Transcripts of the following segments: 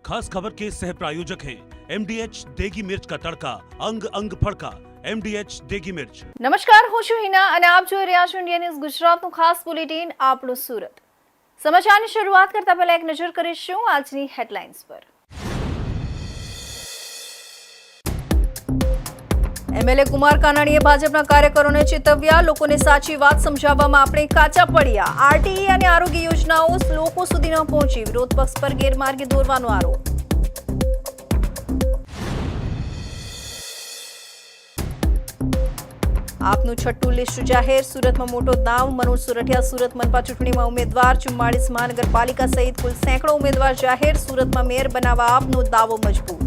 खास खबर के सह प्रायोजक हैं MDH देगी मिर्च का तड़का, अंग अंग फड़का। MDH देगी मिर्च। નમસ્કાર, હું છું હિના અને આપ જોઈ રહ્યા છો ઇન્ડિયા ન્યૂઝ ગુજરાતનું ખાસ બુલેટિન આપણું સુરત। સમાચારની શરૂઆત કરતા પહેલા એક નજર કરીશું આજની હેડલાઇન્સ પર। એમએલએ કુમાર કાનાણીએ ભાજપના કાર્યકરોને ચેતવ્યા, લોકોને સાચી વાત સમજાવવામાં આપણે કાચા પડ્યા। આરટીઈ અને આરોગ્ય યોજનાઓ લોકો સુધી ન પહોંચી, વિરોધ પક્ષ પર ગેરમાર્ગે દોરવાનો આરોપ। આપનું છઠ્ઠું લિસ્ટ જાહેર, સુરતમાં મોટો દાવ। મનોજ સુરઠિયા સુરત મનપા ચૂંટણીમાં ઉમેદવાર। 44 મહાનગરપાલિકા સહિત કુલ સેંકડો ઉમેદવાર જાહેર, સુરતમાં મેયર બનાવવા આપનો દાવો મજબૂત।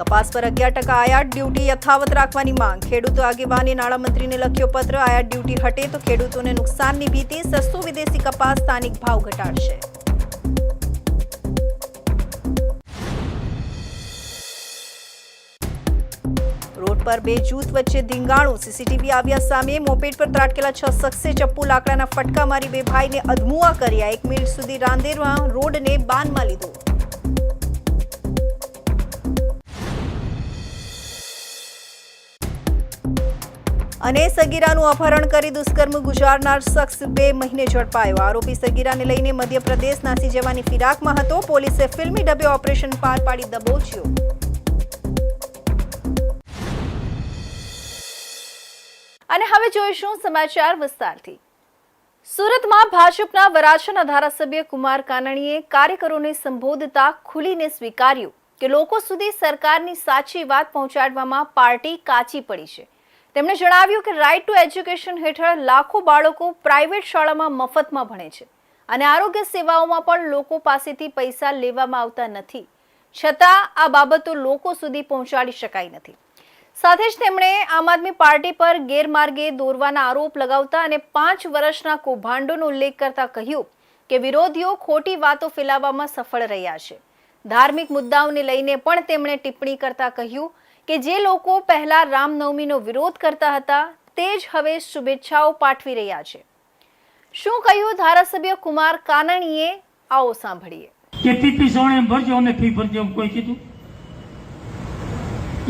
કપાસ પર 11% આયાત ડ્યુટી યથાવત રાખવાની માંગ। ખેડૂતો આગેવાને નાણામંત્રીને લખ્યો પત્ર, આયાત ડ્યુટી હટે તો ખેડૂતોને નુકસાનની ભીતિ। સસ્તો વિદેશી કપાસ સ્થાનિક ભાવ ઘટાડશે। રોડ પર બે જૂથ વચ્ચે ધીંગાણું, સીસીટીવી આવ્યા સામે। મોપેડ પર ત્રાટકેલા 6 શખ્સે ચપ્પુ લાકડાના ફટકા મારી બે ભાઈને અધમુઆ કર્યા। 1 મિનિટ સુધી રાંદેરમાં રોડને બાનમાં લીધો। અને સગીરાનું અપહરણ કરી દુષ્કર્મ ગુજારનાર શખ્સ 2 મહિને ઝડપાયો। આરોપી સગીરાને લઈને મધ્યપ્રદેશ નાસી જવાની ફિરાકમાં હતો। પોલીસે ફિલ્મી ડબે ઓપરેશન પાર પાડી દબોચ્યો। અને હવે જોઈશું સમાચાર વિસ્તારથી। સુરતમાં ભાજપના વરાછાના ધારાસભ્ય કુમાર કાનાણીએ કાર્યકરોને સંબોધતા ખુલીને સ્વીકાર્યું કે લોકો સુધી સરકારની સાચી વાત પહોંચાડવામાં પાર્ટી કાચી પડી છે। તેમણે જણાવ્યું કે રાઇટ ટુ એજ્યુકેશન હેઠળ લાખો બાળકો પ્રાઇવેટ શાળામાં મફતમાં ભણે છે અને આરોગ્ય સેવાઓમાં પણ લોકો પાસેથી પૈસા લેવામાં આવતા નથી, છતાં આ બાબતો લોકો સુધી પહોંચાડી શકાઈ નથી। સાથે જ તેમણે આમ આદમી પાર્ટી પર ગેરમાર્ગે દોરવાના આરોપ લગાવતા અને 5 વર્ષના કૌભાંડોનો ઉલ્લેખ કરતા કહ્યું કે વિરોધીઓ ખોટી વાતો ફેલાવવામાં સફળ રહ્યા છે। ધાર્મિક મુદ્દાઓને લઈને પણ તેમણે ટિપ્પણી કરતા કહ્યું કે જે લોકો પહેલા રામનવમીનો વિરોધ કરતા હતા તે જ હવે શુભેચ્છાઓ પાઠવી રહ્યા છે। શું કહ્યું ધારાસભ્ય કુમાર કાનાણીએ, આવો સાંભળીએ। કે પીપી સોણે ભરજો અને ફી ભરજો કોઈ કીધું?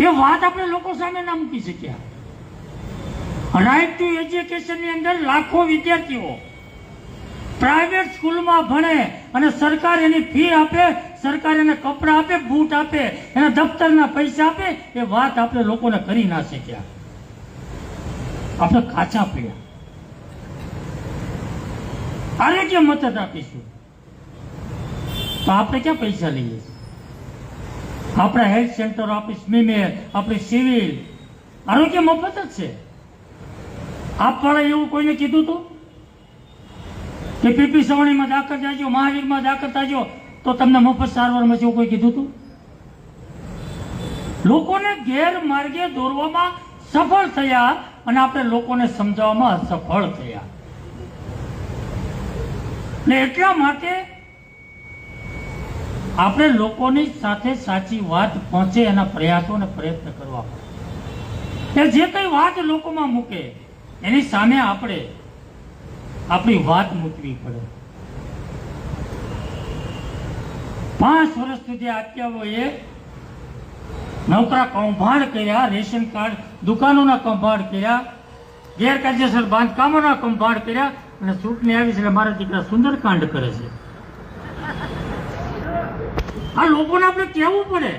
એ વાત આપણે લોકો સામે ના મૂકી શક્યા। રાઇટ ટુ એજ્યુકેશનની અંદર લાખો વિદ્યાર્થીઓ પ્રાઇવેટ સ્કૂલમાં ભણે અને સરકાર એની ફી આપે, સરકાર એને કપડા આપે, બૂટ આપે, એના દફતરના પૈસા આપે। એ વાત આપણે લોકોને કરી ના શક્યા, આપણે કાચા પડ્યા। આરોગ્ય મદદ આપીશું તો આપણે ક્યાં પૈસા લઈએ છીએ? આપણા હેલ્થ સેન્ટર, આપણી સ્મીમેર, આપણી સિવિલ આરોગ્ય મફત જ છે। આપવાળા એવું કોઈને કીધું હતું કે પીપી સવાણીમાં દાખલ થાજો, મહાવીરમાં દાખલ થાજો તો તમને મફત સારવાર મળશે, એવું કોઈ કીધું હતું? લોકોને ગેરમાર્ગે દોરવામાં સફળ થયા અને આપણે લોકોને સમજાવવામાં અસફળ થયા। ને એટલા માટે આપણે લોકોની સાથે સાચી વાત પહોંચે એના પ્રયાસો અને પ્રયત્ન કરવા પડે। જે કઈ વાત લોકોમાં મૂકે એની સામે આપણે આપણી વાત મૂકવી પડે। 5 વર્ષ સુધી આત્યાઓએ નોકરા કૌભાંડ કર્યા, રેશન કાર્ડ દુકાનોના કૌભાંડ કર્યા, ગેરકાયદેસર બાંધકામોના કૌભાંડ કર્યા અને ચૂંટણી આવી છે એટલે મારા દીકરા સુંદરકાંડ કરે છે। આ લોકોને આપણે કહેવું પડે।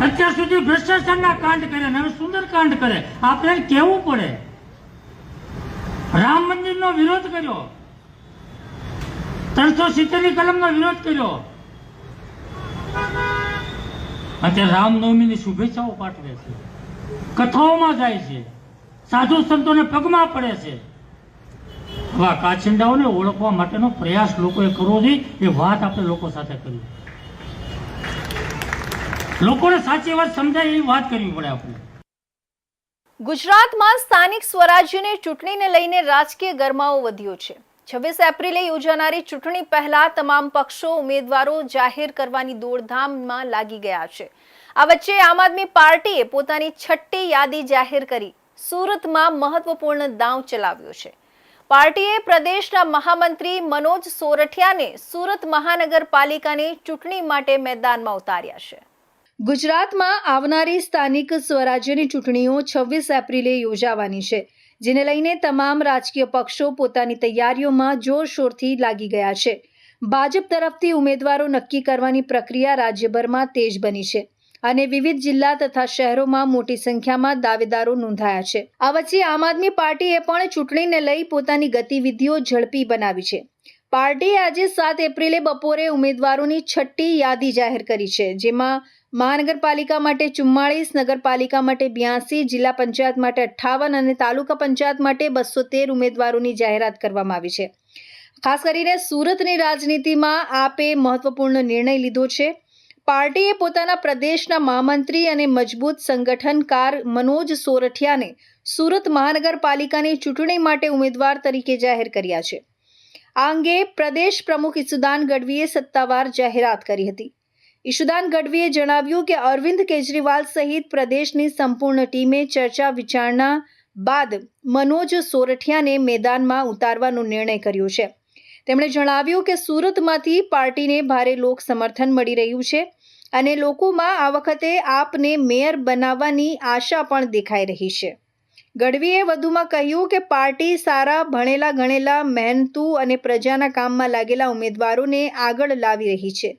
અત્યાર સુધી ભ્રષ્ટાચારના કાંડ કરે ને હવે સુંદરકાંડ કરે, આપણે કહેવું પડે। રામ મંદિરનો વિરોધ કર્યો, 370ની કલમનો વિરોધ કર્યો, અત્યારે રામનવમીની શુભેચ્છાઓ પાઠવે છે, કથાઓમાં જાય છે, સાધુ સંતોને પગમાં પડે છે। આવા કાચિંડાઓને ઓળખવા માટેનો પ્રયાસ લોકોએ કરવો જોઈએ। એ વાત આપણે લોકો સાથે કરવી, લોકોને સાચી વાત સમજાય એવી વાત કરવી પડે આપણે। ગુજરાતમાં સ્થાનિક સ્વરાજ્યની ચૂંટણીને લઈને રાજકીય ગરમાવો વધ્યો છે। 26 એપ્રિલે યોજાનારી ચૂંટણી પહેલા તમામ પક્ષો ઉમેદવારો જાહેર કરવાની દોડધામમાં લાગી ગયા છે। આ વચ્ચે આમ આદમી પાર્ટીએ પોતાની 6ઠ્ઠી યાદી જાહેર કરી। સુરતમાં મહત્વપૂર્ણ દાવ ચલાવ્યો છે. પાર્ટીએ પ્રદેશના મહામંત્રી મનોજ સોરઠિયાને સુરત મહાનગરપાલિકાની ચૂંટણી માટે મેદાનમાં ઉતાર્યા છે. ગુજરાતમાં આવનારી સ્થાનિક સ્વરાજ્યની ચૂંટણીઓ 26 એપ્રિલે યોજાવાની છે, જેને લઈને તમામ રાજકીય પક્ષો પોતાની તૈયારીઓમાં જોરશોરથી લાગી ગયા છે. ભાજપ તરફથી ઉમેદવારો નક્કી કરવાની પ્રક્રિયા રાજ્યભરમાં તેજ બની છે અને વિવિધ જિલ્લા તથા શહેરોમાં મોટી સંખ્યામાં દાવેદારો નોંધાયા છે. આ વચ્ચે આમ આદમી પાર્ટીએ પણ ચૂંટણીને લઈ પોતાની ગતિવિધિઓ ઝડપી બનાવી છે. પાર્ટીએ આજે 7 એપ્રિલે બપોરે ઉમેદવારોની 6ઠ્ઠી યાદી જાહેર કરી છે, જેમાં મહાનગરપાલિકા માટે 44, નગરપાલિકા માટે 82, જિલ્લા પંચાયત માટે 58 અને તાલુકા પંચાયત માટે 213 ઉમેદવારોની જાહેરાત કરવામાં આવી છે. ખાસ કરીને સુરતની રાજનીતિમાં આપે મહત્વપૂર્ણ નિર્ણય લીધો છે. પાર્ટીએ પોતાના પ્રદેશના મહામંત્રી અને મજબૂત સંગઠનકાર મનોજ સોરઠિયાને સુરત મહાનગરપાલિકાની ચૂંટણી માટે ઉમેદવાર તરીકે જાહેર કર્યા છે. આ અંગે પ્રદેશ પ્રમુખ ઈસુદાન ગઢવીએ સત્તાવાર જાહેરાત કરી હતી. ઈસુદાન ગઢવીએ જણાવ્યું કે અરવિંદ કેજરીવાલ સહિત પ્રદેશની સંપૂર્ણ ટીમે ચર્ચા વિચારણા બાદ મનોજ સોરઠિયાને મેદાનમાં ઉતારવાનો નિર્ણય કર્યો છે. તેમણે જણાવ્યું કે સુરતમાંથી પાર્ટીને ભારે લોક સમર્થન મળી રહ્યું છે અને લોકોમાં આ વખતે આપને મેયર બનાવવાની આશા પણ દેખાઈ રહી છે. ગઢવીએ વધુમાં કહ્યું કે પાર્ટી સારા ભણેલા ગણેલા મહેનતુ અને પ્રજાના કામમાં લાગેલા ઉમેદવારોને આગળ લાવી રહી છે.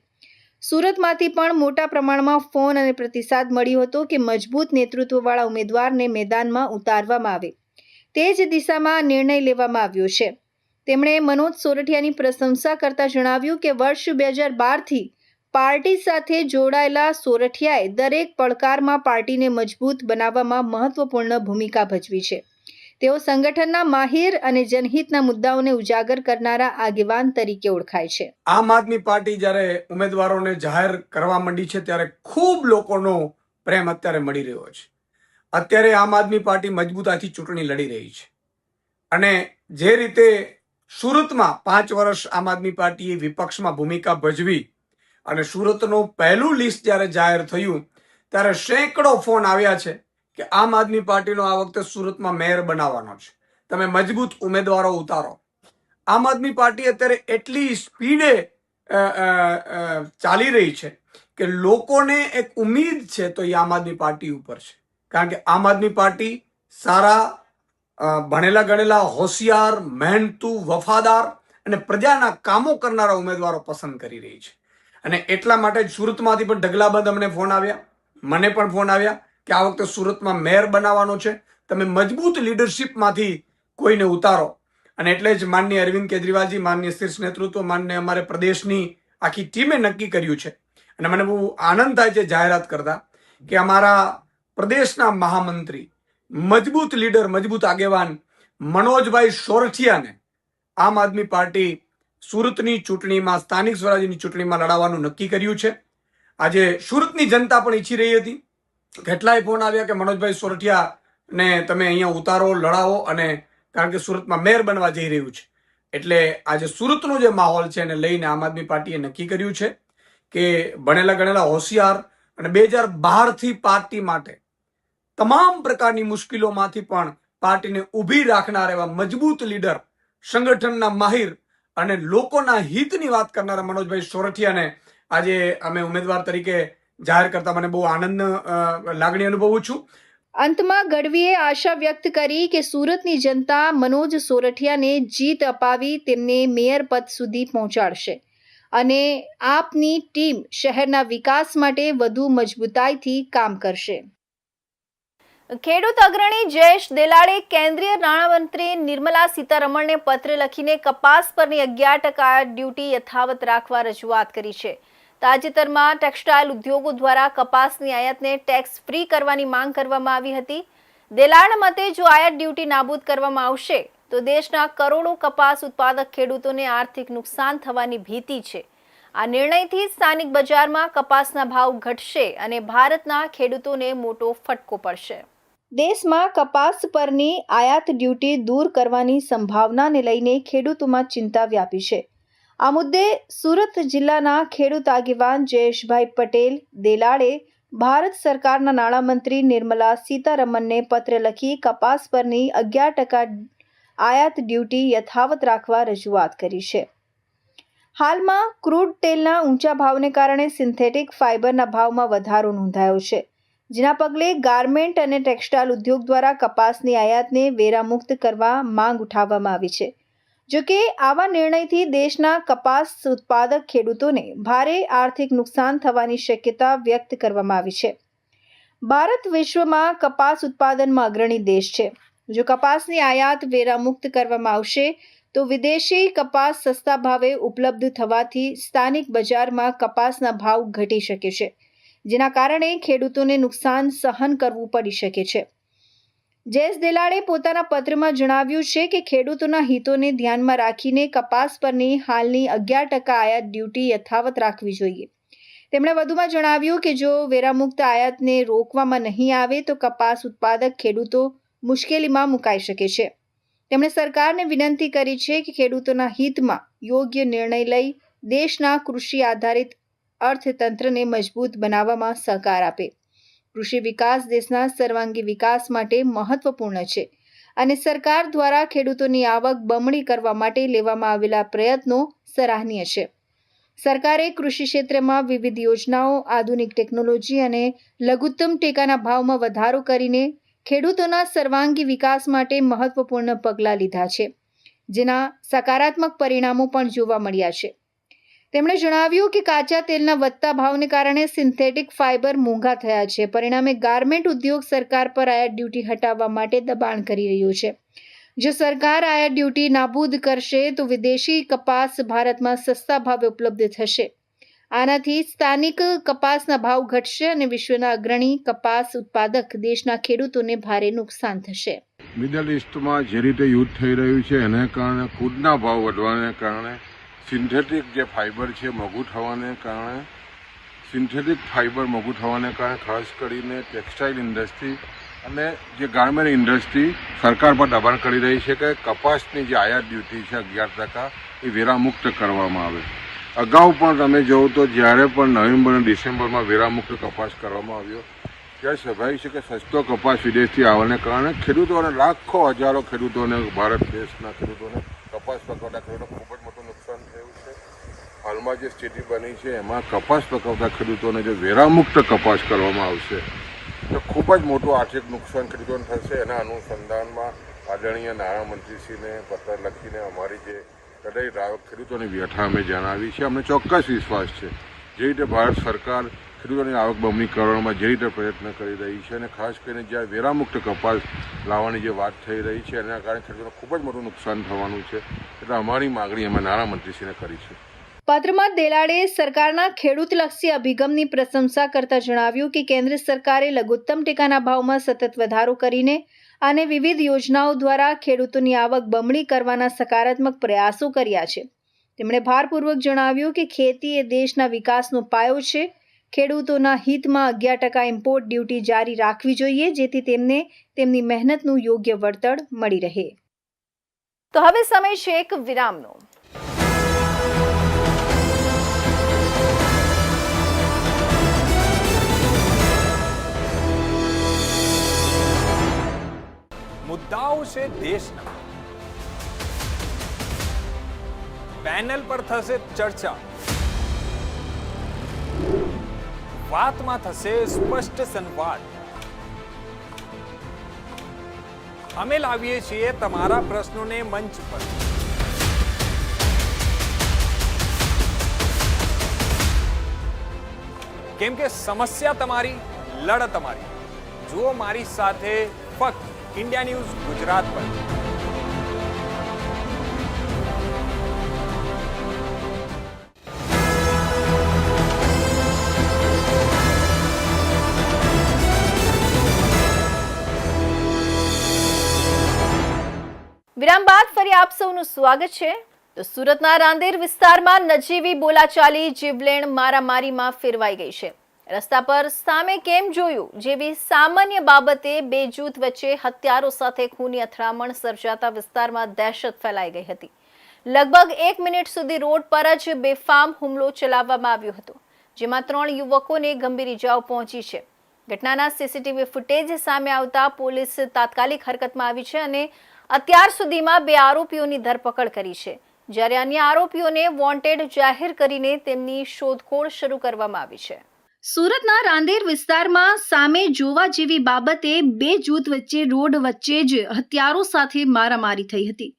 સુરતમાંથી પણ મોટા પ્રમાણમાં ફોન અને પ્રતિસાદ મળ્યો હતો કે મજબૂત નેતૃત્વવાળા ઉમેદવારને મેદાનમાં ઉતારવામાં આવે. તે જ દિશામાં નિર્ણય લેવામાં આવ્યો છે. તેમણે મનોજ સોરઠિયાની પ્રશંસા કરતા જણાવ્યું કે વર્ષ 2012થી પાર્ટી સાથે જોડાયેલા સોરઠિયાએ દરેક પડકારમાં પાર્ટીને મજબૂત બનાવવામાં મહત્વપૂર્ણ ભૂમિકા ભજવી છે. તેઓ સંગઠનના માહિર અને જનહિતના મુદ્દાઓને ઉજાગર કરનારા આગેવાન તરીકે ઓળખાય છે. આમ આદમી પાર્ટી જ્યારે ઉમેદવારોને જાહેર કરવા માંડી છે ત્યારે ખૂબ લોકોનો પ્રેમ અત્યારે મળી રહ્યો છે. અત્યારે આમ આદમી પાર્ટી મજબૂતાઈથી ચૂંટણી લડી રહી છે અને જે રીતે સુરતમાં 5 વર્ષ આમ આદમી પાર્ટીએ વિપક્ષમાં ભૂમિકા ભજવી અને સુરતનું પહેલું લિસ્ટ જ્યારે જાહેર થયું ત્યારે સેંકડો ફોન આવ્યા છે કે આમ આદમી પાર્ટીનો આ વખતે સુરતમાં મેયર બનાવવાનો છે, તમે મજબૂત ઉમેદવારો ઉતારો. આમ આદમી પાર્ટી અત્યારે એટલી સ્પીડે ચાલી રહી છે કે લોકોને એક ઉમ્મીદ છે તો એ આમ આદમી પાર્ટી ઉપર છે, કારણ કે આમ આદમી પાર્ટી સારા ભણેલા ગણેલા હોશિયાર મહેનતુ વફાદાર અને પ્રજાના કામો કરનારા ઉમેદવારો પસંદ કરી રહી છે. અને એટલા માટે જ સુરતમાંથી પણ ઢગલાબંધ અમને ફોન આવ્યા, મને પણ ફોન આવ્યા કે આ વખતે સુરતમાં મેયર બનાવવાનો છે, તમે મજબૂત લીડરશીપમાંથી કોઈને ઉતારો. અને એટલે જ માનનીય અરવિંદ કેજરીવાલજી, માનનીય શીર્ષ નેતૃત્વ, માનનીય અમારે પ્રદેશની આખી ટીમે નક્કી કર્યું છે. અને મને બહુ આનંદ થાય છે જાહેરાત કરતા કે અમારા પ્રદેશના મહામંત્રી, મજબૂત લીડર, મજબૂત આગેવાન મનોજભાઈ સોરઠિયાને આમ આદમી પાર્ટી સુરતની ચૂંટણીમાં, સ્થાનિક સ્વરાજ્યની ચૂંટણીમાં લડાવવાનું નક્કી કર્યું છે. આજે સુરતની જનતા પણ ઈચ્છી રહી હતી. કેટલાય ફોન આવ્યા કે મનોજભાઈ સોરઠિયાને તમે અહીંયા ઉતારો, લડાવો, અને કારણ કે સુરતમાં મેયર બનવા જઈ રહ્યું છે. એટલે આજે સુરતનો જે માહોલ છે એને લઈને આમ આદમી પાર્ટીએ નક્કી કર્યું છે કે ભણેલા ગણેલા હોશિયાર અને 2012થી પાર્ટી માટે તમામ પ્રકારની મુશ્કેલીઓમાંથી પણ પાર્ટીને ઊભી રાખનાર એવા મજબૂત લીડર, સંગઠનના માહિર અને લોકોના હિતની વાત કરનારા મનોજભાઈ સોરઠિયાને આજે અમે ઉમેદવાર તરીકે જાહેર કરતા મને બહુ આનંદ લાગણી અનુભવું છું. અંતમાં ગઢવીએ આશા વ્યક્ત કરી કે સુરતની જનતા મનોજ સોરઠિયાને જીત અપાવી તેમને મેયર પદ સુધી પહોંચાડશે અને આપની ટીમ શહેરના વિકાસ માટે વધુ મજબૂતાઈથી કામ કરશે. ખેડૂત અગ્રણી જયેશ દેલાડે કેન્દ્રીય નાણામંત્રી નિર્મલા સીતારમણને પત્ર લખીને કપાસ પરની 11% ડ્યુટી યથાવત રાખવા રજૂઆત કરી છે. તાજેતરમાં ટેક્સટાઇલ ઉદ્યોગો દ્વારા કપાસની આયાતને ટેક્સ ફ્રી કરવાની માંગ કરવામાં આવી હતી. દેલાડ મતે જો આયાત ડ્યુટી નાબૂદ કરવામાં આવશે તો દેશના કરોડો કપાસ ઉત્પાદક ખેડૂતોને આર્થિક નુકસાન થવાની ભીતિ છે. આ નિર્ણયથી સ્થાનિક બજારમાં કપાસના ભાવ ઘટશે અને ભારતના ખેડૂતોને મોટો ફટકો પડશે. દેશમાં કપાસ પરની આયાત ડ્યુટી દૂર કરવાની સંભાવનાને લઈને ખેડૂતોમાં ચિંતા વ્યાપી છે. આ મુદ્દે સુરત જિલ્લાના ખેડૂત આગેવાન જયેશભાઈ પટેલ દેલાડે ભારત સરકારના નાણામંત્રી નિર્મલા સીતારમણને પત્ર લખી કપાસ પરની 11% આયાત ડ્યુટી યથાવત રાખવા રજૂઆત કરી છે. હાલમાં ક્રૂડ તેલના ઊંચા ભાવને કારણે સિન્થેટિક ફાઇબરના ભાવમાં વધારો નોંધાયો છે, જેના પગલે ગાર્મેન્ટ અને ટેક્સટાઇલ ઉદ્યોગ દ્વારા કપાસની આયાતને વેરામુક્ત કરવા માંગ ઉઠાવવામાં આવી છે. જો કે આવા નિર્ણયથી દેશના કપાસ ઉત્પાદક ખેડૂતોને ભારે આર્થિક નુકસાન થવાની શક્યતા વ્યક્ત કરવામાં આવી છે. ભારત વિશ્વમાં કપાસ ઉત્પાદનમાં અગ્રણી દેશ છે. જો કપાસની આયાત વેરામુક્ત કરવામાં આવશે તો વિદેશી કપાસ સસ્તા ભાવે ઉપલબ્ધ થવાથી સ્થાનિક બજારમાં કપાસના ભાવ ઘટી શકે છે, જેના કારણે ખેડૂતોને નુકસાન સહન કરવું પડી શકે છે. જયેશ દેલાડે પોતાના પત્રમાં જણાવ્યું છે કે ખેડૂતોના હિતોને ધ્યાનમાં રાખીને કપાસ પરની હાલની 11% આયાત ડ્યુટી યથાવત રાખવી જોઈએ. તેમણે વધુમાં જણાવ્યું કે જો વેરામુક્ત આયાતને રોકવામાં નહીં આવે તો કપાસ ઉત્પાદક ખેડૂતો મુશ્કેલીમાં મુકાઈ શકે છે. તેમણે સરકારને વિનંતી કરી છે કે ખેડૂતોના હિતમાં યોગ્ય નિર્ણય લઈ દેશના કૃષિ આધારિત અર્થતંત્રને મજબૂત બનાવવામાં સહકાર આપે. કૃષિ વિકાસ દેશના સર્વાંગી વિકાસ માટે મહત્વપૂર્ણ છે અને સરકાર દ્વારા ખેડૂતોની આવક બમણી કરવા માટે લેવામાં આવેલા પ્રયત્નો સરાહનીય છે. સરકારે કૃષિ ક્ષેત્રમાં વિવિધ યોજનાઓ, આધુનિક ટેકનોલોજી અને લઘુત્તમ ટેકાના ભાવમાં વધારો કરીને ખેડૂતોના સર્વાંગી વિકાસ માટે મહત્વપૂર્ણ પગલાં લીધા છે, જેના સકારાત્મક પરિણામો પણ જોવા મળ્યા છે. તેમણે જણાવ્યું કે કાચા તેલના વધતા ભાવને કારણે સિન્થેટિક ફાઇબર મોંઘા થયા છે. પરિણામે ગાર્મેન્ટ ઉદ્યોગ સરકાર પર આયાત ડ્યુટી હટાવવા માટે દબાણ કરી રહ્યો છે. જો સરકાર આયાત ડ્યુટી નાબૂદ કરશે તો વિદેશી કપાસ ભારતમાં સસ્તા ભાવે ઉપલબ્ધ થશે. આનાથી સ્થાનિક કપાસના ભાવ ઘટશે અને વિશ્વના અગ્રણી કપાસ ઉત્પાદક દેશના ખેડૂતોને ભારે નુકસાન થશે. મિડલ ઇસ્ટમાં જે રીતે યુદ્ધ થઈ રહ્યું છે એને કારણે ક્રૂડના ભાવ વધવાને કારણે સિન્થેટિક જે ફાઇબર છે મોંઘું થવાને કારણે ખાસ કરીને ટેક્સટાઇલ ઇન્ડસ્ટ્રી અને જે ગાર્મેન્ટ ઇન્ડસ્ટ્રી સરકાર પર દબાણ કરી રહી છે કે કપાસની જે આયાત ડ્યુટી છે 11% એ વેરામુક્ત કરવામાં આવે. અગાઉ પણ તમે જોવો તો જ્યારે પણ નવેમ્બર અને ડિસેમ્બરમાં વેરામુક્ત કપાસ કરવામાં આવ્યો ત્યારે સ્વાભાવિક છે કે સસ્તો કપાસ વિદેશથી આવવાને કારણે ખેડૂતોને લાખો હજારો ખેડૂતોને ભારત દેશના ખેડૂતોને કપાસ પકવતા ખેડૂતોને ખૂબ જ મોટું નુકસાન થયું છે. હાલમાં જે સ્થિતિ બની છે એમાં કપાસ પકવતા ખેડૂતોને જો વેરામુક્ત કપાસ કરવામાં આવશે તો ખૂબ જ મોટું આર્થિક નુકસાન ખેડૂતોને થશે. એના અનુસંધાનમાં આદરણીય નાણામંત્રીશ્રીને પત્ર લખીને અમારી જે ખેડૂતોની વ્યથા અમે જણાવી છે. અમને ચોક્કસ વિશ્વાસ છે જે રીતે ભારત સરકાર ખેડૂતોની આવક બમણી કરવામાં જે રીતે પ્રયત્ન કરી રહી છે અને ખાસ કરીને જ્યારે વેરામુક્ત કપાસ લાવવાની જે વાત થઈ રહી છે એના કારણે ખેડૂતોને ખૂબ જ મોટું નુકસાન થવાનું છે. એટલે અમારી માગણી અમે નાણામંત્રીશ્રીને કરી છે. પત્રમાં દેલાડે સરકારના ખેડૂતલક્ષી અભિગમની પ્રશંસા કરતા જણાવ્યું કે કેન્દ્ર સરકારે લઘુત્તમ ટેકાના ભાવમાં સતત વધારો કરીને અને વિવિધ યોજનાઓ દ્વારા ખેડૂતોની આવક બમણી કરવાના સકારાત્મક પ્રયાસો કર્યા છે. તેમણે ભારપૂર્વક જણાવ્યું કે ખેતી એ દેશના વિકાસનો પાયો છે. ખેડૂતોના હિતમાં 11% ઇમ્પોર્ટ ડ્યુટી જારી રાખવી જોઈએ, જેથી તેમને તેમની મહેનતનું યોગ્ય વળતર મળી રહે. તો હવે સમય છે એક વિરામનો. મુદ્દાઓ છે દેશના, પેનલ પર થશે ચર્ચા, વાતમાં થશે સ્પષ્ટ સંવાદ. અમે લાવીએ છીએ તમારા પ્રશ્નોને મંચ પર. કેમ કે સમસ્યા તમારી, લડત તમારી. જુઓ મારી સાથે ફક્ત इंडिया न्यूज गुजरात पर. વિરામ બાદ ફરી આપ સૌનું સ્વાગત છે. તો સુરતના રાંદેર વિસ્તારમાં નજીવી બોલાચાલી જીવલેણ મારામારીમાં ફેરવાઈ ગઈ છે. રસ્તા પર સામે કેમ જોયું જેવી સામાન્ય બાબતે બે જૂથ વચ્ચે હથિયારો સાથે ખૂની અથડામણ સર્જાતા વિસ્તારમાં દહેશત ફેલાઈ ગઈ હતી. લગભગ 1 મિનિટ સુધી રોડ પર જ બેફામ હુમલો ચલાવવામાં આવ્યો હતો. જેમાં 3 યુવકોને ગંભીર ઇજાઓ પહોંચી છે. ઘટનાના સીસીટીવી ફૂટેજ સામે આવતા પોલીસ તાત્કાલિક હરકતમાં આવી છે અને અત્યાર સુધીમાં 2 આરોપીઓની ધરપકડ કરી છે, જ્યારે અન્ય આરોપીઓને વોન્ટેડ જાહેર કરીને તેમની શોધખોળ શરૂ કરવામાં આવી છે. સુરતના રાંદેર વિસ્તારમાં સામે જોવા જેવી બાબતે 2 જૂથ વચ્ચે રોડ વચ્ચે જ હથિયારો સાથે મારામારી થઈ હતી.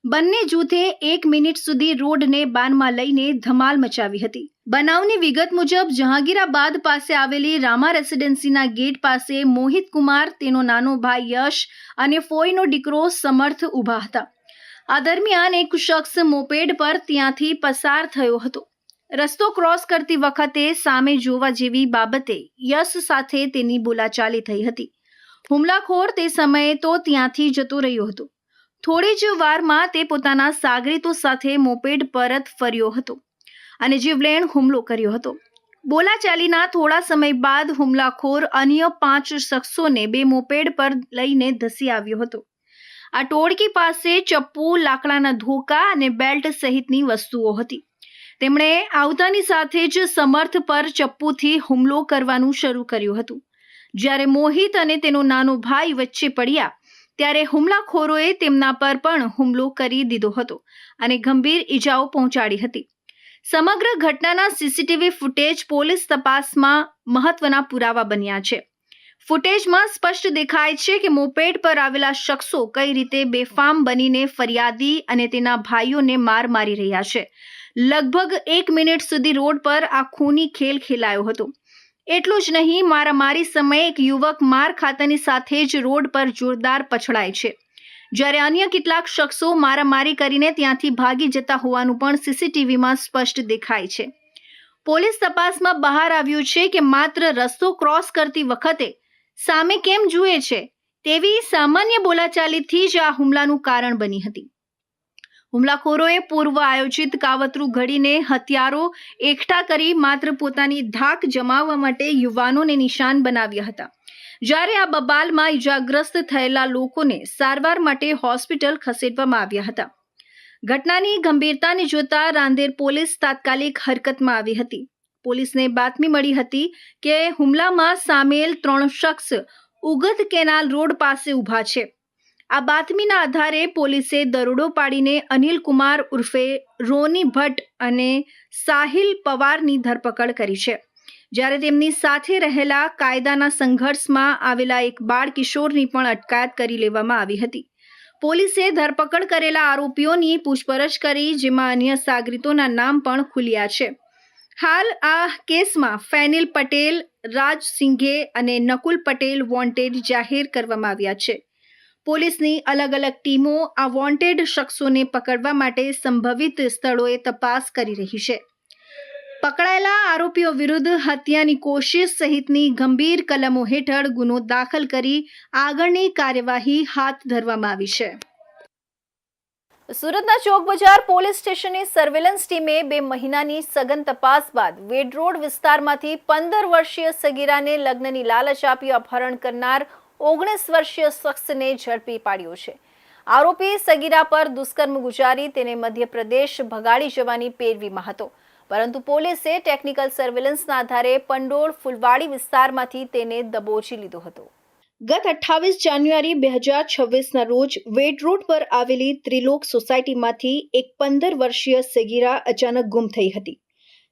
બંને જૂથે 1 મિનિટ સુધી રોડને બાનમાં લઈને ધમાલ મચાવી હતી. બનાવની વિગત મુજબ જહાંગીરાબાદ પાસે આવેલી રામા રેસિડેન્સીના ગેટ પાસે મોહિત કુમાર, તેનો નાનો ભાઈ યશ અને ફોઈનો દીકરો સમર્થ ઊભા હતા. આ દરમિયાન એક શખ્સ મોપેડ પર ત્યાંથી પસાર થયો હતો. રસ્તો ક્રોસ કરતી વખતે સામે જોવા જેવી બાબતે યશ સાથે તેની બોલાચાલી થઈ હતી. હુમલાખોર તે સમયે તો ત્યાંથી જતો રહ્યો હતો. થોડી જ વારમાં તે પોતાના સાગરીતો સાથે મોપેડ પરત ફર્યો હતો અને જીવલેણ હુમલો કર્યો હતો. બોલાચાલીના થોડા સમય બાદ હુમલાખોર અન્ય 5 શખ્સોને 2 મોપેડ પર લઈને ધસી આવ્યો હતો. આ ટોળકી પાસે ચપ્પુ, લાકડાના ધોકા અને બેલ્ટ સહિતની વસ્તુઓ હતી. તેમણે આવતાની સાથે જ સમર્થ પર ચપ્પુથી હુમલો કરવાનું શરૂ કર્યું હતું. જ્યારે મોહિત અને તેનો નાનો ભાઈ વચ્ચે પડ્યા ત્યારે હુમલાખોરોએ તેમના પર પણ હુમલો કરી દીધો હતો અને ગંભીર ઇજાઓ પહોંચાડી હતી. સમગ્ર ઘટનાના સીસીટીવી ફૂટેજ પોલીસ તપાસમાં મહત્વના પુરાવા બન્યા છે. ફૂટેજમાં સ્પષ્ટ દેખાય છે કે મોપેડ પર આવેલા શખ્સો કઈ રીતે બેફામ બનીને ફરિયાદી અને તેના ભાઈઓને માર મારી રહ્યા છે. લગભગ 1 મિનિટ સુધી રોડ પર આ ખૂની ખેલ ખેલાયો હતો. એટલું જ નહીં, મારામારી સમયે એક યુવક માર ખાતાની સાથે જ રોડ પર જોરદાર પછડાય છે, જ્યારે અન્ય કેટલાક શખ્સો મારામારી કરીને ત્યાંથી ભાગી જતા હોવાનું પણ સીસીટીવીમાં સ્પષ્ટ દેખાય છે. પોલીસ તપાસમાં બહાર આવ્યું છે કે માત્ર રસ્તો ક્રોસ કરતી વખતે સામે કેમ જુએ છે તેવી સામાન્ય બોલાચાલીથી જ આ હુમલાનું કારણ બની હતી. હુમલાખોરોએ પૂર્વ આયોજિત કાવતરું ઘડીને હથિયારો એકઠા કરી માત્ર પોતાની ધાક જમાવવા માટે યુવાનોને નિશાન બનાવ્યા હતા, જ્યારે આ બબાલમાં ઇજાગ્રસ્ત થયેલા લોકોને સારવાર માટે હોસ્પિટલ ખસેડવામાં આવ્યા હતા. ઘટનાની ગંભીરતાને જોતા રાંદેર પોલીસ તાત્કાલિક હરકતમાં આવી હતી. પોલીસને બાતમી મળી હતી કે હુમલામાં સામેલ 3 શખ્સ ઉગત કેનાલ રોડ પાસે ઊભા છે. આ બાતમીના આધારે પોલીસે દરોડો પાડીને અનિલ કુમાર ઉર્ફે રોની ભટ્ટ અને સાહિલ પવારની ધરપકડ કરી છે, જ્યારે તેમની સાથે રહેલા કાયદાના સંઘર્ષમાં આવેલા એક બાળ કિશોરની પણ અટકાયત કરી લેવામાં આવી હતી. પોલીસે ધરપકડ કરેલા આરોપીઓની પૂછપરછ કરી, જેમાં અન્ય સાગરીતોના નામ પણ ખુલ્યા છે. હાલ આ કેસમાં ફેનિલ પટેલ, રાજ સિંઘે અને નકુલ પટેલ વોન્ટેડ જાહેર કરવામાં આવ્યા છે. પોલીસની અલગ અલગ ટીમો આ વોન્ટેડ શખ્સોને પકડવા માટે સંભવિત સ્થળોએ તપાસ કરી રહી છે. પકડાયેલા આરોપીઓ વિરુદ્ધ હત્યાની કોશિશ સહિતની ગંભીર કલમો હેઠળ ગુનો દાખલ કરી આગળની કાર્યવાહી હાથ ધરવામાં આવી છે. સુરતના ચોક બજાર પોલીસ સ્ટેશનની સર્વેલન્સ ટીમે 2 મહિનાની સઘન તપાસ બાદ વેડ રોડ વિસ્તારમાંથી 15 વર્ષીય સગીરાને લગ્નની લાલચ આપી અપહરણ કરનાર 19 વર્ષીય શખ્સને ઝડપી પાડ્યો છે. આરોપી સગીરા પર દુષ્કર્મ ગુજારી તેને મધ્યપ્રદેશ ભગાડી જવાની પેરવીમાં હતો, પરંતુ પોલીસે ટેકનિકલ સર્વેલન્સના આધારે પંડોળ ફૂલવાડી વિસ્તારમાંથી તેને દબોચી લીધો હતો. ગત 28 જાન્યુઆરી 2026ના રોજ વેડ રોડ પર આવેલી ત્રિલોક સોસાયટીમાંથી એક 15 વર્ષીય સગીરા અચાનક ગુમ થઈ હતી.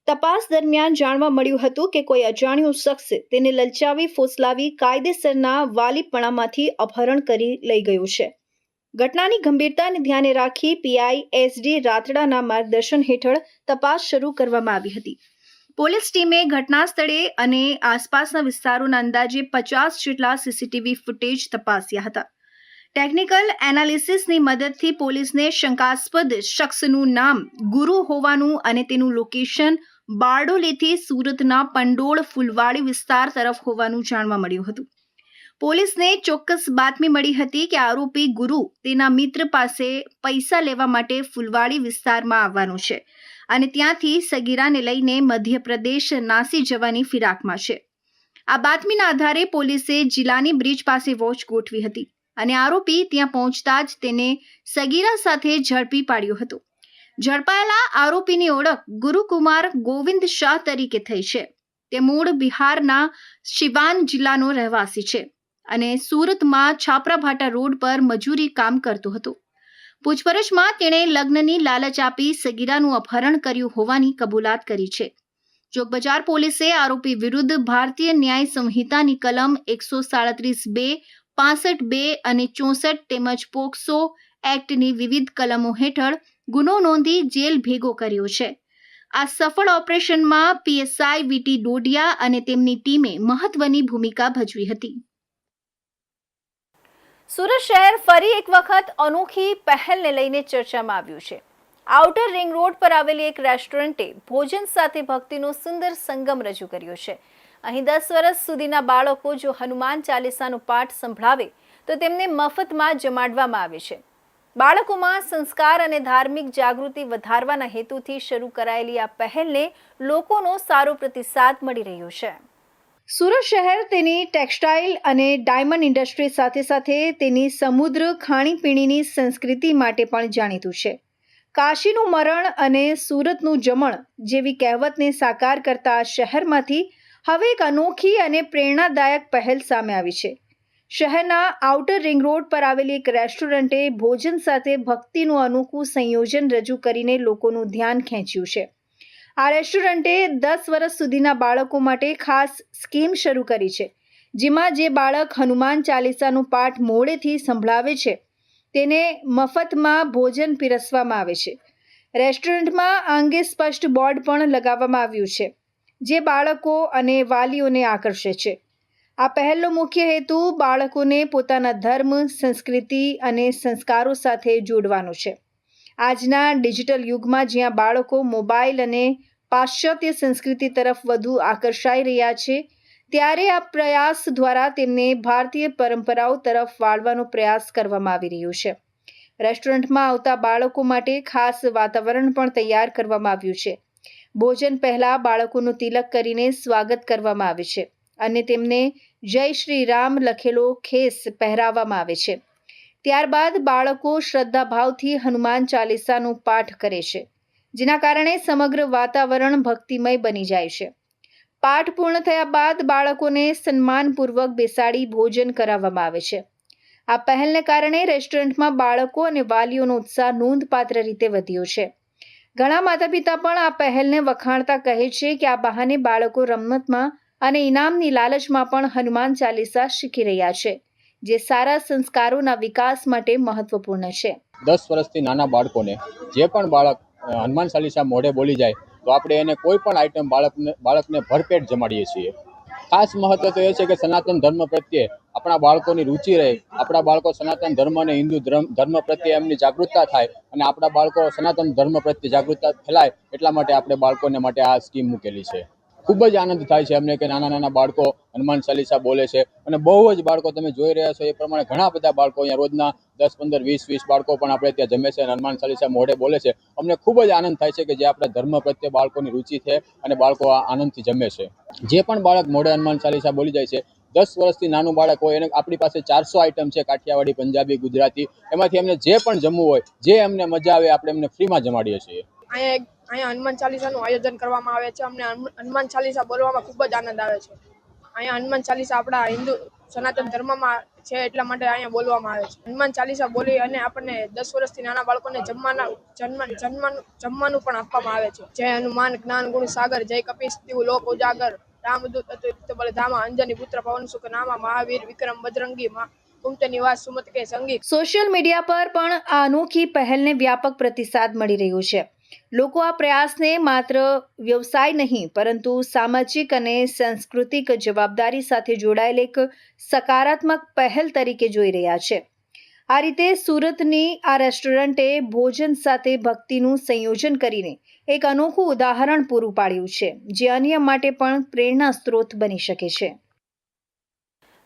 તપાસ દરમિયાન જાણવા મળ્યું હતું કે કોઈ અજાણ્યો શખ્સ તેને લલચાવી ફોસલાવી કાયદેસરના વાલીપણામાંથી અપહરણ કરી લઈ ગયો છે. ઘટનાની ગંભીરતાને ધ્યાને રાખી પીઆઈ એસડી રાથડાના માર્ગદર્શન હેઠળ તપાસ શરૂ કરવામાં આવી હતી. પોલીસ ટીમે ઘટના સ્થળે અને આસપાસના વિસ્તારોના અંદાજે 50 જેટલા સીસીટીવી ફૂટેજ તપાસ્યા હતા. ટેકનિકલ એનાલિસિસની મદદથી પોલીસને શંકાસ્પદ શખ્સનું નામ ગુરુ હોવાનું અને તેનું લોકેશન બારડોલીથી સુરતના પંડોળ ફૂલવાડી વિસ્તાર તરફ હોવાનું જાણવા મળ્યું હતું. પોલીસને ચોક્કસ બાતમી મળી હતી કે આરોપી ગુરુ તેના મિત્ર પાસે પૈસા લેવા માટે ફૂલવાડી વિસ્તારમાં આવવાનો છે અને ત્યાંથી સગીરાને લઈને મધ્યપ્રદેશ નાસી જવાની ફિરાકમાં છે. આ બાતમીના આધારે પોલીસે જિલ્લાની બ્રિજ પાસે વોચ ગોઠવી હતી અને આરોપી ત્યાં પહોંચતા જ તેને સગીરા સાથે ઝડપી પાડ્યો હતો. ઝડપાયેલા આરોપીની ઓળખ ગુરુકુમાર ગોવિંદ શાહ તરીકે થઈ છે. તે મૂળ બિહારના સિવાન જિલ્લાનો રહેવાસી છે અને સુરતમાં છાપરાભાટા રોડ પર મજૂરી કામ કરતો હતો. પૂછપરછમાં તેણે લગ્નની લાલચ આપી સગીરાનું અપહરણ કર્યું હોવાની કબૂલાત કરી છે. ચોકબજાર પોલીસે આરોપી વિરુદ્ધ ભારતીય ન્યાય સંહિતાની કલમ 137(2), 65(2) અને 64 તેમજ પોક્સો એક્ટની વિવિધ કલમો હેઠળ ગુનો નોંધી જેલ ભેગો કર્યો છે. આ સફળ ઓપરેશનમાં પીએસઆઈ વીટી ડોડિયા અને તેમની ટીમે મહત્વની ભૂમિકા ભજવી હતી. સુરત શહેર ફરી એક વખત અનોખી પહેલને લઈને ચર્ચામાં આવ્યું છે. આઉટર રિંગ રોડ પર આવેલી એક રેસ્ટોરન્ટે ભોજન સાથે ભક્તિનો સુંદર સંગમ રજૂ કર્યો છે. અહીં 10 વર્ષ સુધીના બાળકો જો હનુમાન ચાલીસાનો પાઠ સંભળાવે તો તેમને મફતમાં જમાડવામાં આવે છે. બાળકોમાં સંસ્કાર અને ધાર્મિક જાગૃતિ વધારવાના હેતુથી શરૂ કરાયેલી આ પહેલને લોકોનો સારો પ્રતિસાદ મળી રહ્યો છે. સુરત શહેર તેની ટેક્સટાઇલ અને ડાયમંડ ઇન્ડસ્ટ્રી સાથે સાથે તેની સમુદ્ર ખાણીપીણીની સંસ્કૃતિ માટે પણ જાણીતું છે. કાશીનું મરણ અને સુરતનું જમણ જેવી કહેવતને સાકાર કરતા આ શહેરમાંથી હવે એક અનોખી અને પ્રેરણાદાયક પહેલ સામે આવી છે. શહેરના આઉટર રિંગ રોડ પર આવેલી એક રેસ્ટોરન્ટે ભોજન સાથે ભક્તિનું અનોખું સંયોજન રજૂ કરીને લોકોનું ધ્યાન ખેંચ્યું છે. આ રેસ્ટોરન્ટે 10 વર્ષ સુધીના બાળકો માટે ખાસ સ્કીમ શરૂ કરી છે, જેમાં જે બાળક હનુમાન ચાલીસાનો પાઠ મોડેથી સંભળાવે છે તેને મફતમાં ભોજન પીરસવામાં આવે છે. રેસ્ટોરન્ટમાં આ અંગે સ્પષ્ટ બોર્ડ પણ લગાવવામાં આવ્યું છે, જે બાળકો અને વાલીઓને આકર્ષે છે. આ પહેલનો મુખ્ય હેતુ બાળકોને પોતાના ધર્મ, સંસ્કૃતિ અને સંસ્કારો સાથે જોડવાનો છે. આજના ડિજિટલ યુગમાં જ્યાં બાળકો મોબાઈલ અને પાશ્ચાત્ય સંસ્કૃતિ તરફ વધુ આકર્ષાઈ રહ્યા છે, ત્યારે આ પ્રયાસ દ્વારા તેમને ભારતીય પરંપરાઓ તરફ વાળવાનો પ્રયાસ કરવામાં આવી રહ્યો છે. રેસ્ટોરન્ટમાં આવતા બાળકો માટે ખાસ વાતાવરણ પણ તૈયાર કરવામાં આવ્યું છે. ભોજન પહેલા બાળકોનું તિલક કરીને સ્વાગત કરવામાં આવે છે અને તેમને જય શ્રી રામ લખેલો ખેસ પહેરાવવામાં આવે છે. ત્યારબાદ બાળકો શ્રદ્ધાભાવથી હનુમાન ચાલીસાનો પાઠ કરે છે, જેના કારણે સમગ્ર વાતાવરણ ભક્તિમય બની જાય છે. પાઠ પૂર્ણ થયા બાદ બાળકોને સન્માનપૂર્વક બેસાડી ભોજન કરાવવામાં આવે છે. આ પહેલને કારણે રેસ્ટોરન્ટમાં બાળકો અને વાલીઓનો ઉત્સાહ નોંધપાત્ર રીતે વધ્યો છે. ઘણા માતા-પિતા પણ આ પહેલને વખાણતા કહે છે કે આ બહાને બાળકો રમતમાં અને ઇનામની લાલચમાં પણ હનુમાન ચાલીસા શીખી રહ્યા છે, જે સારા સંસ્કારોના વિકાસ માટે મહત્વપૂર્ણ છે. 10 વર્ષથી નાના બાળકોને જે પણ બાળક હનુમાન ચાલીસા મોઢે બોલી જાય તો આપણે એને કોઈ પણ આઈટમ બાળકને ભરપેટ જમાડીએ છીએ. ખાસ મહત્વ તો એ છે કે સનાતન ધર્મ પ્રત્યે આપણા બાળકોની રુચિ રહે, આપણા બાળકો સનાતન ધર્મ અને હિન્દુ ધર્મ પ્રત્યે એમની જાગૃતતા થાય અને આપણા બાળકો સનાતન ધર્મ પ્રત્યે જાગૃતતા ફેલાય, એટલા માટે આપણે બાળકોને માટે આ સ્કીમ મૂકેલી છે. ખૂબ જ આનંદ થાય છે અમને કે નાના નાના બાળકો હનુમાન ચાલીસા બોલે છે અને બહુ જ બાળકો તમે જોઈ રહ્યા છો એ પ્રમાણે ઘણા બધા બાળકો અહીંયા રોજના 10, 15, 20 બાળકો પણ આપણે ત્યાં જમે છે અને હનુમાન ચાલીસા મોઢે બોલે છે. અમને ખૂબ જ આનંદ થાય છે કે જે આપણા ધર્મ પ્રત્યે બાળકોની રુચિ છે અને બાળકો આનંદથી જમે છે. જે પણ બાળક મોઢે હનુમાન ચાલીસા બોલી જાય છે, 10 વર્ષથી નાનું બાળક હોય એને આપણી પાસે 400 આઈટમ છે, કાઠિયાવાડી, પંજાબી, ગુજરાતી, એમાંથી એમને જે પણ જમવું હોય, જે એમને મજા આવે આપણે એમને ફ્રીમાં જમાડીએ છીએ. અહીંયા હનુમાન ચાલીસાનું આયોજન કરવામાં આવે છે. અમને હનુમાન ચાલીસા બોલવામાં ખૂબ જ આનંદ આવે છે. અહીંયા હનુમાન ચાલીસા આપણા હિન્દુ સનાતન ધર્મમાં છે, એટલા માટે અહીંયા બોલવામાં આવે છે. હનુમાન ચાલીસા બોલી અને આપણને 10 વર્ષથી નાના બાળકોને જમવાનું પણ આપવામાં આવે છે. જય હનુમાન જ્ઞાન ગુણ સાગર, જય કપીશ તિહુ લોક ઉજાગર, રામદૂત અતુલિત બલધામા, અંજની પુત્ર પવન સુખ નામા, મહાવીર વિક્રમ બજરંગી કુમતે નિવાસ સુમત કે સંગી. સોશિયલ મીડિયા પર પણ આ અનોખી પહેલને વ્યાપક પ્રતિસાદ મળી રહ્યો છે. લોકો આ પ્રયાસને માત્ર વ્યવસાય નહીં પરંતુ સામાજિક અને સાંસ્કૃતિક જવાબદારી સાથે જોડાયેલ એક સકારાત્મક પહેલ તરીકે જોઈ રહ્યા છે. આ રીતે સુરતની આ રેસ્ટોરન્ટે ભોજન સાથે ભક્તિનું સંયોજન કરીને એક અનોખું ઉદાહરણ પૂરું પાડ્યું છે, જે અન્ય માટે પણ પ્રેરણા સ્ત્રોત બની શકે છે.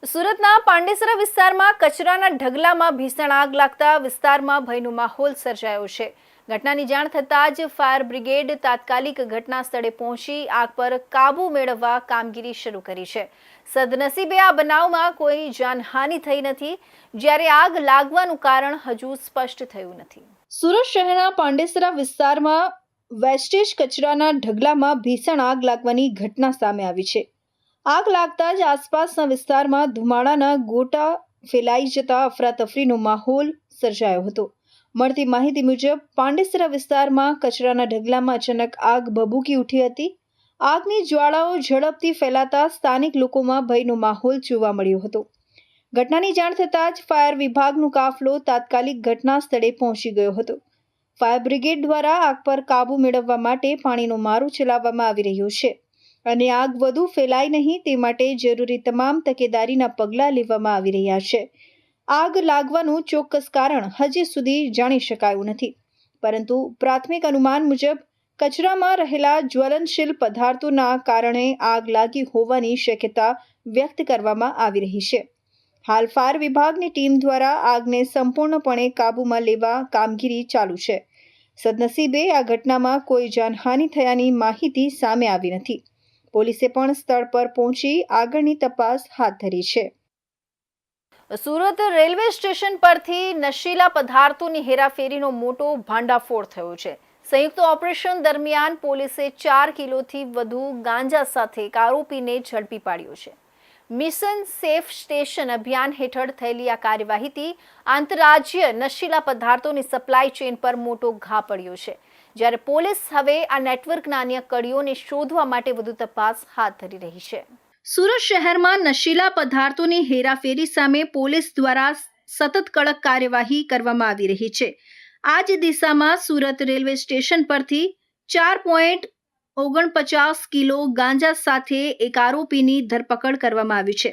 સુરતના પાંડેસરા વિસ્તારમાં કચરાના ઢગલામાં ભીષણ આગ લાગતા વિસ્તારમાં ભયનો માહોલ સર્જાયો છે. ઘટનાની જાણ થતાં જ ફાયર બ્રિગેડ તાત્કાલિક ઘટના સ્થળે પહોંચી આગ પર કાબુ મેળવવા કામગીરી શરૂ કરી છે. સદનસીબે આ બનાવમાં કોઈ જાનહાનિ થઈ નથી, જ્યારે આગ લાગવાનું કારણ હજુ સ્પષ્ટ થયું નથી. સુરત શહેરના પાંડેસરા વિસ્તારમાં વેસ્ટેજ કચરાના ઢગલામાં ભીષણ આગ લાગવાની ઘટના સામે આવી છે. આગ લાગતા જ આસપાસના વિસ્તારમાં ધુમાડાના ગોટા ફેલાઈ જતા અફરાતફરીનો માહોલ સર્જાયો હતો. મળતી માહિતી મુજબ પાંડેસરા વિસ્તારમાં કચરાના ઢગલામાં અચાનક આગ ભભૂકી ઉઠી હતી. આગની જ્વાળાઓ ઝડપથી ફેલાતા સ્થાનિક લોકોમાં ભયનો માહોલ જોવા મળ્યો હતો. ઘટનાની જાણ થતાં જ ફાયર વિભાગનો કાફલો તાત્કાલિક ઘટના સ્થળે પહોંચી ગયો હતો. ફાયર બ્રિગેડ દ્વારા આગ પર કાબૂ મેળવવા માટે પાણીનો મારો ચલાવવામાં આવી રહ્યો છે અને આગ વધુ ફેલાય નહીં તે માટે જરૂરી તમામ તકેદારીના પગલાં લેવામાં આવી રહ્યા છે. આગ લાગવાનું ચોક્કસ કારણ હજી સુધી જાણી શકાયું નથી, પરંતુ પ્રાથમિક અનુમાન મુજબ કચરામાં રહેલા જ્વલનશીલ પદાર્થોના કારણે આગ લાગી હોવાની શક્યતા વ્યક્ત કરવામાં આવી રહી છે. હાલ ફાયર વિભાગની ટીમ દ્વારા આગને સંપૂર્ણપણે કાબૂમાં લેવા કામગીરી ચાલુ છે. સદનસીબે આ ઘટનામાં કોઈ જાનહાનિ થયાની માહિતી સામે આવી નથી. પોલીસે પણ સ્થળ પર પહોંચી આગળની તપાસ હાથ ધરી છે. સુરત રેલવે સ્ટેશન પરથી નશીલા પદાર્થોની હેરાફેરીનો મોટો ભાંડાફોડ થયો છે. સંયુક્ત ઓપરેશન દરમિયાન પોલીસે 4 કિલોથી વધુ ગાંજા સાથે એક આરોપીને ઝડપી પાડ્યો છે. મિશન સેફ સ્ટેશન અભિયાન હેઠળ થયેલી આ કાર્યવાહીથી આંતરરાજ્ય નશીલા પદાર્થોની સપ્લાય ચેઇન પર મોટો ઘા પડ્યો છે, જ્યારે પોલીસ હવે આ નેટવર્કના અન્ય કડીઓને શોધવા માટે વધુ તપાસ હાથ ધરી રહી છે. સુરત શહેરમાં નશીલા પદાર્થોની હેરાફેરી સામે પોલીસ દ્વારા સતત કડક કાર્યવાહી કરવામાં આવી રહી છે. આ જ દિશામાં સુરત રેલવે સ્ટેશન પરથી 4.49 કિલો ગાંજા સાથે એક આરોપીની ધરપકડ કરવામાં આવી છે.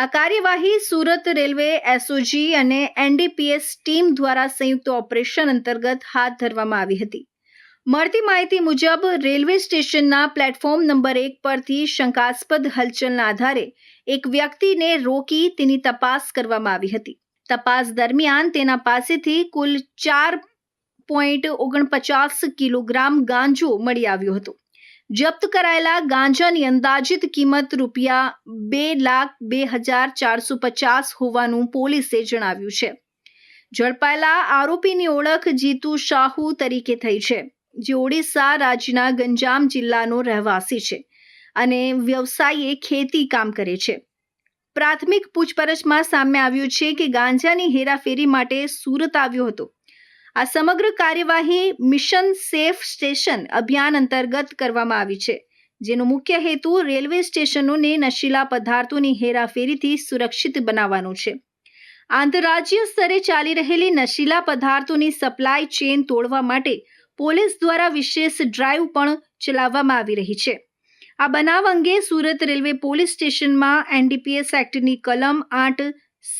આ કાર્યવાહી સુરત રેલવે એસઓજી અને એનડીપીએસ ટીમ દ્વારા સંયુક્ત ઓપરેશન અંતર્ગત હાથ ધરવામાં આવી હતી. મળતી માહિતી મુજબ રેલવે સ્ટેશનના પ્લેટફોર્મ નંબર 1 પરથી શંકાસ્પદ હલચલના આધારે એક વ્યક્તિને રોકી તેની તપાસ કરવામાં આવી હતી. તપાસ દરમિયાન તેના પાસેથી કુલ 4.49 કિલોગ્રામ ગાંજો મળી આવ્યો હતો. જપ્ત કરાયેલા ગાંજાની અંદાજિત કિંમત ₹2,02,450 હોવાનું પોલીસે જણાવ્યું છે. ઝડપાયેલા આરોપીની ઓળખ જીતુ શાહુ તરીકે થઈ છે, જે ઓડિશા રાજ્યના ગંજામ જિલ્લાનો રહેવાસી છે અને વ્યવસાયે ખેતી કામ કરે છે. પ્રાથમિક પૂછપરછમાં સામે આવ્યું છે કે ગાંજાની હેરાફેરી માટે સુરત આવ્યો હતો. આ સમગ્ર કાર્યવાહી મિશન સેફ સ્ટેશન અભિયાન અંતર્ગત કરવામાં આવી છે, જેનો મુખ્ય હેતુ રેલવે સ્ટેશનોને નશીલા પદાર્થોની હેરાફેરીથી સુરક્ષિત બનાવવાનો છે. આંતરરાજ્ય સ્તરે ચાલી રહેલી નશીલા પદાર્થોની સપ્લાય ચેઇન તોડવા માટે પોલીસ દ્વારા વિશેષ ડ્રાઈવ પણ ચલાવવામાં આવી રહી છે. આ બનાવ અંગે સુરત રેલવે પોલીસ સ્ટેશનમાં એનડીપીએસ એક્ટની કલમ 8C,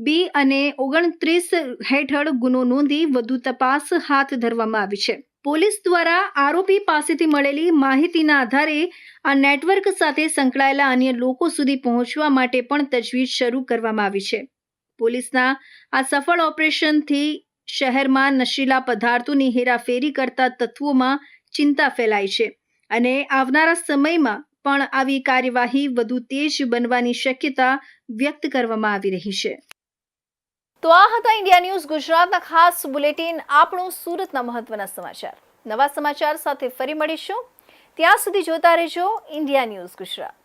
B અને 29 હેઠળ ગુનો નોંધી વધુ તપાસ હાથ ધરવામાં આવી છે. પોલીસ દ્વારા આરોપી પાસેથી મળેલી માહિતીના આધારે આ નેટવર્ક સાથે સંકળાયેલા અન્ય લોકો સુધી પહોંચવા માટે પણ તજવીજ શરૂ કરવામાં આવી છે. પોલીસના આ સફળ ઓપરેશનથી શહેરમાં નશીલા પદાર્થોની હેરાફેરી કરતા તત્વોમાં ચિંતા ફેલાઈ છે અને આવનારા સમયમાં પણ આવી કાર્યવાહી વધુ તેજ બનવાની શક્યતા વ્યક્ત કરવામાં આવી રહી છે. તો આ હતા ઇન્ડિયા ન્યૂઝ ગુજરાતના ખાસ બુલેટિન, આપણું સુરતના મહત્વના સમાચાર. નવા સમાચાર સાથે ફરી મળીશું. ત્યાં સુધી જોતા રહેજો ઇન્ડિયા ન્યૂઝ ગુજરાત.